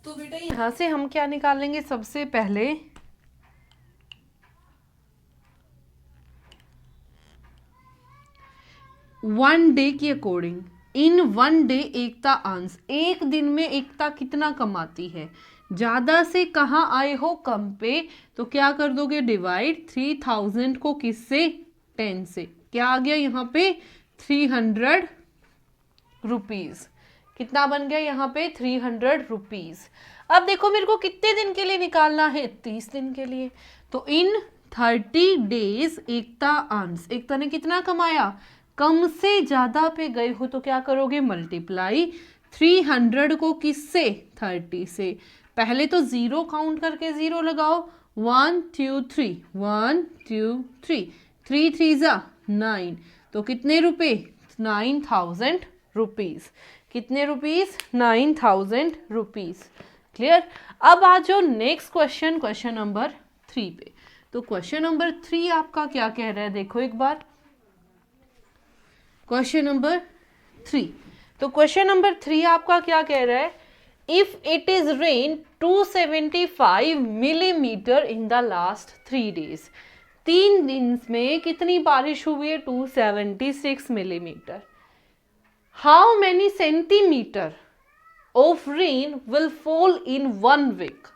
तो बेटा यहाँ से हम क्या निकालेंगे, सबसे पहले वन डे की अकॉर्डिंग, इन वन डे एकता अंश, एक दिन में एकता कितना कमाती है, ज्यादा से कहाँ आए हो, कम पे, तो क्या कर दोगे, डिवाइड 3000 को किससे, 10 से, क्या आ गया यहाँ पे 300 रुपीज, कितना बन गया यहाँ पे 300 रुपीज। अब देखो मेरे को कितने दिन के लिए निकालना है, 30 दिन के लिए, तो इन 30 डेज एकता अर्न्स, एकता ने कितना कमाया, कम से ज्यादा पे गए हो तो क्या करोगे, मल्टीप्लाई 300 को किससे, 30 से, पहले तो जीरो काउंट करके जीरो लगाओ, 1 2 3 1 2 3, 3 3 जा 9, तो कितने रुपए, 9000 रुपीज, कितने रुपीज, 9000 रुपीज। क्लियर। अब आ जाओ नेक्स्ट क्वेश्चन, क्वेश्चन नंबर 3 पे। तो क्वेश्चन नंबर 3 आपका क्या कह रहा है, देखो एक बार क्वेश्चन नंबर 3। तो क्वेश्चन नंबर 3 आपका क्या कह रहा है, if it is rain 275 millimetre in the last 3 days, 3 दिन में कितनी बारिश हुई है, 276 millimetre, how many centimetre of rain will fall in 1 week,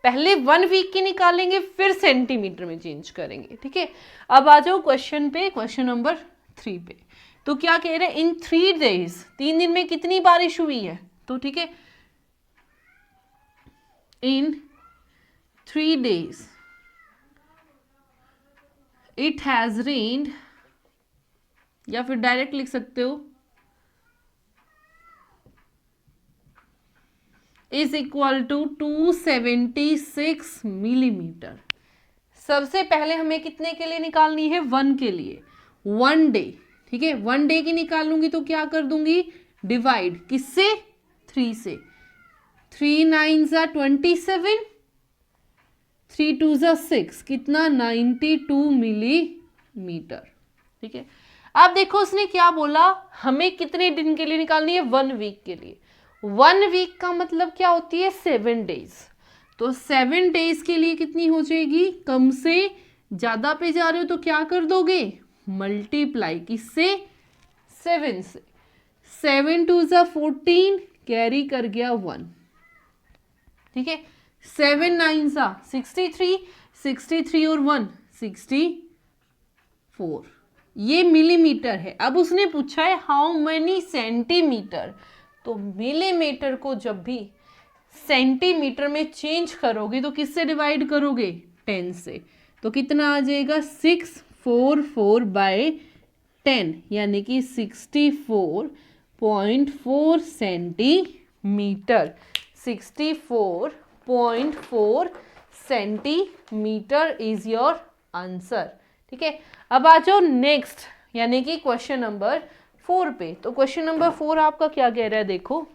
पहले 1 वीक की निकालेंगे फिर सेंटीमीटर में चेंज करेंगे, ठीक है। अब आ जाओ क्वेश्चन पे, क्वेश्चन नंबर 3 पे। तो क्या कह रहे हैं, इन 3 डेज, 3 दिन में कितनी बारिश हुई है, तो ठीक है, इन 3 डेज इट हैज रेन्ड, या फिर डायरेक्ट लिख सकते हो, इज इक्वल टू 276 मिलीमीटर। सबसे पहले हमें कितने के लिए निकालनी है, 1 के लिए, 1 डे, ठीक है, 1 डे की निकालूंगी तो क्या कर दूंगी, डिवाइड किससे, 3 से, 3 9 जा 27, 3 2 जा 6, कितना 92 मिलीमीटर, ठीक है। अब देखो उसने क्या बोला, हमें कितने दिन के लिए निकालनी है, 1 वीक के लिए, 1 वीक का मतलब क्या होती है, 7 डेज, तो 7 डेज के लिए कितनी हो जाएगी, कम से ज्यादा पे जा रहे हो तो क्या कर दोगे, मल्टीप्लाई किससे, 7 से, 7 2 जा 14, कैरी कर गया 1, ठीक है, 7 9 जा 63, 63 और 1 64, ये मिलीमीटर है। अब उसने पूछा है हाउ मेनी सेंटीमीटर, तो मिलीमीटर को जब भी सेंटीमीटर में चेंज करोगे तो किससे डिवाइड करोगे, 10 से, तो कितना आ जाएगा 644 बाय 10, यानी कि 64.4 centimetre, 64.4 centimetre is your answer, ठीक है। अब आ जाओ नेक्स्ट, यानी कि क्वेश्चन नंबर 4 पे। तो क्वेश्चन नंबर 4 आपका क्या कह रहा है, देखो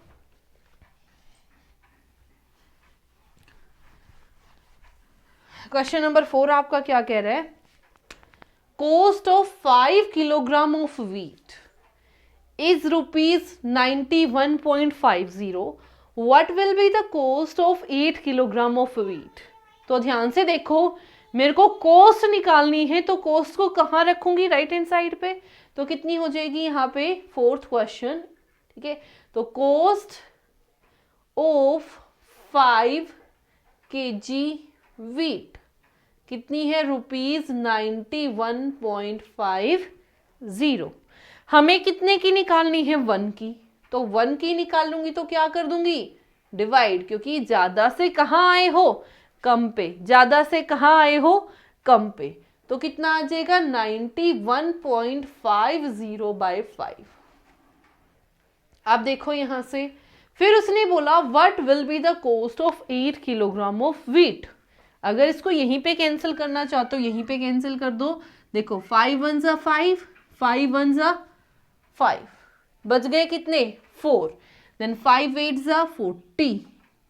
क्वेश्चन नंबर 4 आपका क्या कह रहा है, cost of 5 kilogram of wheat is rupees 91.50, what will be the cost of 8 kilogram of wheat. तो ध्यान से देखो, मेरे को कॉस्ट निकालनी है, तो कॉस्ट को कहाँ रखूंगी, राइट हैंड साइड पे, तो कितनी हो जाएगी यहाँ पे, 4th क्वेश्चन, ठीक है। तो कॉस्ट ऑफ 5 kg व्हीट कितनी है, रुपीज 91.50, हमें कितने की निकालनी है, 1 की, तो 1 की निकाल लूंगी तो क्या कर दूंगी, डिवाइड, क्योंकि ज्यादा से कहाँ आए हो, कम पे, ज्यादा से कहाँ आए हो, कम पे, तो कितना आ जाएगा 91.50 बाय 5। आप देखो यहां से, फिर उसने बोला what will be the cost of 8 kilogram of wheat, अगर इसको यहीं पे कैंसिल करना चाहते हो यहीं पे कैंसिल कर दो, देखो 5 1 जा 5, 5 1 जा 5, बच गए कितने, 4, देन 5 8 जा 40,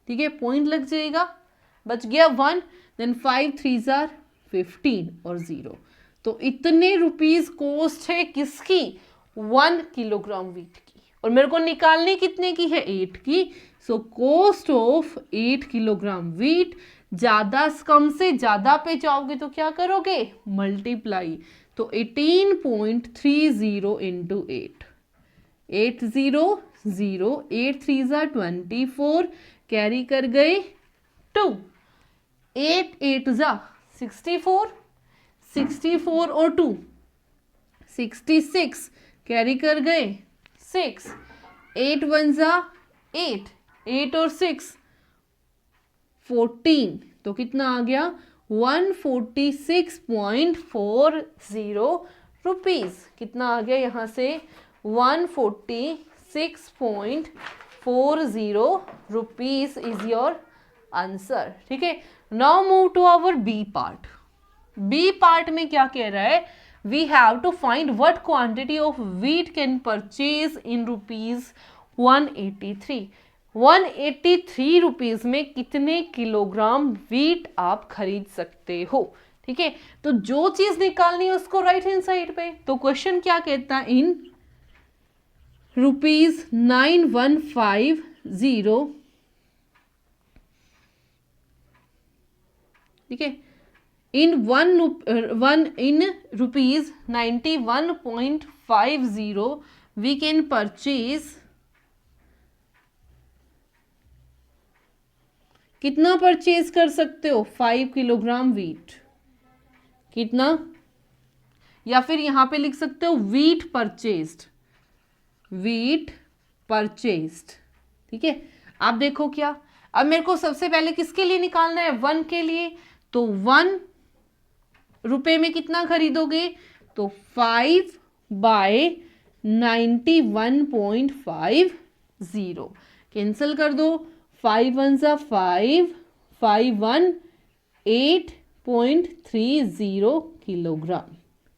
ठीक है, पॉइंट लग जाएगा, बच गया 1, देन 5 3 जा 15 और 0, तो इतने रुपीज कॉस्ट है किसकी, 1 किलोग्राम व्हीट की, और मेरे को निकालनी कितने की है, 8 की। So cost of 8 kilogram wheat, ज्यादा कम से ज्यादा पे जाओगे तो क्या करोगे, मल्टीप्लाई। तो 18.30 इंटू 8, 800, 8 3 24, कैरी कर गए 2, 8 8 64, 64 और 2 66, कैरी कर गए 6, 8 1 8, 8 और 6 14, तो कितना आ गया 146.40 रुपीज। कितना आ गया यहाँ से 146.40 रुपीज इज योर आंसर। ठीक है, now move to our B part. B part में क्या कह रहा है, we have to find what quantity of wheat can purchase in rupees 183। 183 rupees में कितने किलोग्राम व्हीट आप खरीद सकते हो। ठीक है, तो जो चीज निकालनी है उसको राइट हैंड साइड पे। तो क्वेश्चन क्या कहता है, इन रुपीज 9150, ठीक है, in rupees 91.50 we can purchase, कितना परचेज कर सकते हो, 5 किलोग्राम व्हीट। कितना, या फिर यहां पे लिख सकते हो व्हीट परचेज्ड, व्हीट परचेज्ड। ठीक है, आप देखो क्या, अब मेरे को सबसे पहले किसके लिए निकालना है, 1 के लिए। तो 1 रुपए में कितना खरीदोगे, तो 5/91.50, कैंसिल कर दो, 5 1 5, 5 1 8.30 किलोग्राम।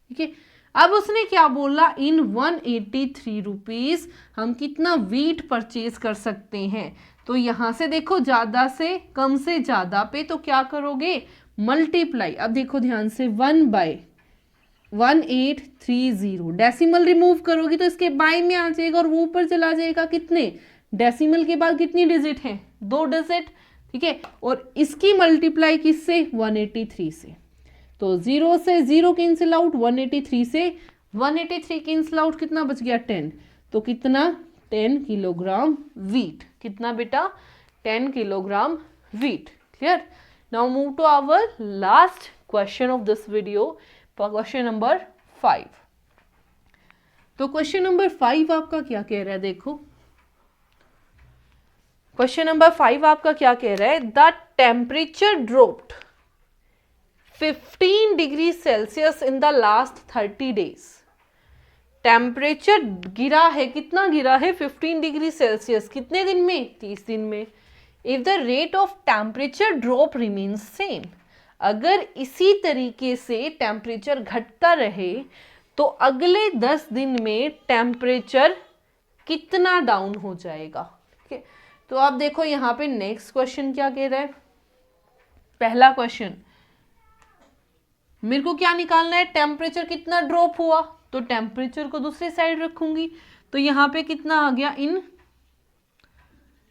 ठीक है, अब उसने क्या बोला, इन 183 रुपीज हम कितना व्हीट परचेज कर सकते हैं। तो यहां से देखो ज्यादा से कम से ज्यादा पे तो क्या करोगे, मल्टीप्लाई। अब देखो ध्यान से, 1/1830, डेसिमल रिमूव करोगी तो इसके बाय में आ जाएगा और वो ऊपर चला जाएगा। कितने, डेसिमल के बाद कितनी डिजिट है, 2 डिजिट। ठीक है, और इसकी मल्टीप्लाई किससे, 183 से। तो 0 से 0 कैंसिल आउट, 183 से 183 कैंसिल आउट, कितना बच गया 10। तो कितना, 10 किलोग्राम व्हीट। कितना बेटा, 10 kilogram wheat. Clear. Now move to our last question of this video, question number 5। तो क्वेश्चन नंबर 5 आपका क्या कह रहा है, देखो क्वेश्चन नंबर 5 आपका क्या कह रहा है, the temperature dropped 15 degree Celsius in the last 30 days. Temperature गिरा है, कितना गिरा है, 15 डिग्री सेल्सियस, कितने दिन में, 30 दिन में। If the rate of temperature drop remains same, अगर इसी तरीके से टेम्परेचर घटता रहे तो अगले 10 दिन में टेम्परेचर कितना डाउन हो जाएगा। ठीक है, तो आप देखो यहाँ पे नेक्स्ट क्वेश्चन क्या कह रहा है। पहला क्वेश्चन, मेरे को क्या निकालना है, टेम्परेचर कितना ड्रॉप हुआ, तो टेम्परेचर को दूसरी साइड रखूंगी। तो यहाँ पे कितना आ गया, इन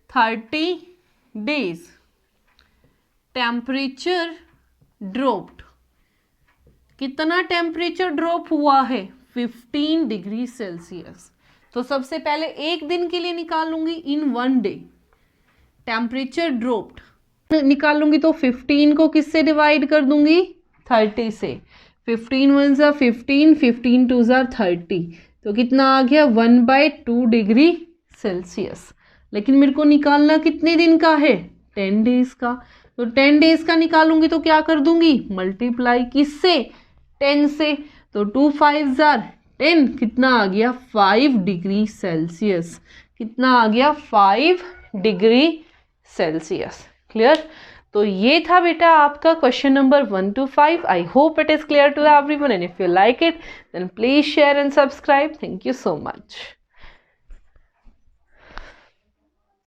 30 डेज टेम्परेचर ड्रॉप्ड, कितना टेम्परेचर ड्रॉप हुआ है, 15 डिग्री सेल्सियस। तो सबसे पहले एक दिन के लिए निकालूंगी, इन 1 डे टेम्परेचर ड्रॉप्ड निकालूंगी, तो 15 को किससे डिवाइड कर दूंगी, 30 से। 15 1 ज़ा 15, 15 2 ज़ा 30, तो कितना आ गया, 1/2 डिग्री सेल्सियस। लेकिन मेरे को निकालना कितने दिन का है, 10 डेज का। तो 10 डेज का निकालूंगी तो क्या कर दूंगी, मल्टीप्लाई, किससे, 10 से। तो 2 5 ज़ा 10, कितना आ गया, 5 डिग्री सेल्सियस। कितना आ गया, 5 डिग्री सेल्सियस। क्लियर। तो ये था बेटा आपका question number 1 to 5। I hope it is clear to everyone, and if you like it then please share and subscribe. Thank you so much.